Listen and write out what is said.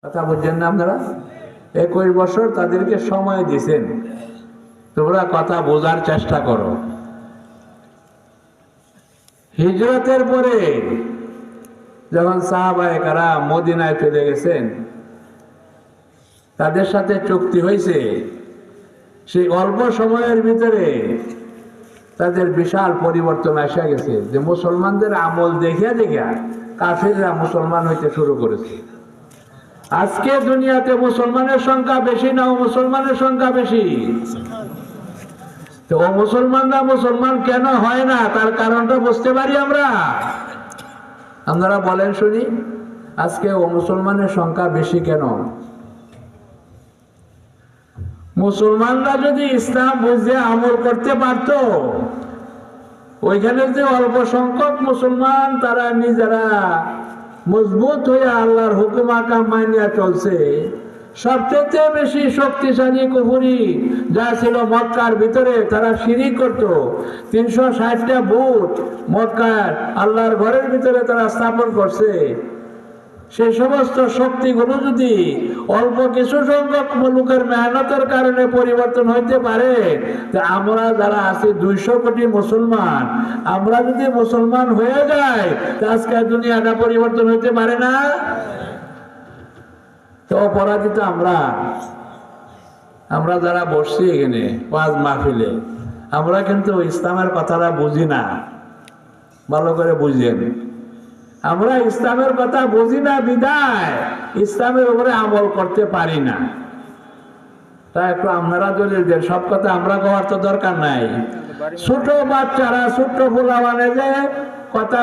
কথা বুঝছেন না আপনারা? 21 বছর তাদেরকে সময় দিয়েছেন, তোমরা কথা বোঝার চেষ্টা করো। হিজরতের পরে যখন সাহাবায়ে কেরাম মদিনায় ফিরে গেছেন, তাদের সাথে চুক্তি হয়েছে, সেই অল্প সময়ের ভিতরে তাদের বিশাল পরিবর্তন আসা গেছে, যে মুসলমানদের আমল দেখিয়া দেখিয়া কাফিররা মুসলমান হইতে শুরু করেছে। আজকে দুনিয়াতে মুসলমানের সংখ্যা বেশি না মুসলমানের সংখ্যা বেশি? তো মুসলমানরা মুসলমান কেন হয় না, তার কারণটা বুঝতে পারি আমরা? আপনারা বলেন শুনি, আজকে মুসলমানের সংখ্যা বেশি কেন? মুসলমানরা যদি ইসলাম বুঝে আমল করতে পারত, ওইখানে যে অল্প সংখ্যক মুসলমান তারা নিজেরা মজবুত হয়ে আল্লাহর হুকুম আকাম মানিয়া চলছে, সবচেয়ে বেশি শক্তিশালী কুফরি যা ছিল মক্কার ভিতরে, তারা শিরিক করত। 360টা বুত মক্কার আল্লাহর ঘরের ভিতরে তারা স্থাপন করছে। সেই সমস্ত শক্তিগুলো যদি অল্প কিছু সংখ্যক লোকের মেহনতের কারণে পরিবর্তন হইতে পারে, তা আমরা যারা আছি 200 কোটি মুসলমান, আমরা যদি মুসলমান হয়ে যাই, তা আজকে দুনিয়াটা পরিবর্তন হইতে পারে না? তো অপরাজিত আমরা যারা বসছি এখানে ওয়াজ মাহফিলে, আমরা কিন্তু ইসলামের কথাটা বুঝি না। ভালো করে বুঝেন, আমরা ইসলামের কথা বুঝি না বিদায় ইসলামের উপরে আমল করতে পারি না। তাই একটু আপনারা দলিল দেন, সব কথা আমরা কওয়ার তো দরকার নাই। ছোট বাচ্চারা, ছোট পোলা মানে যে কথা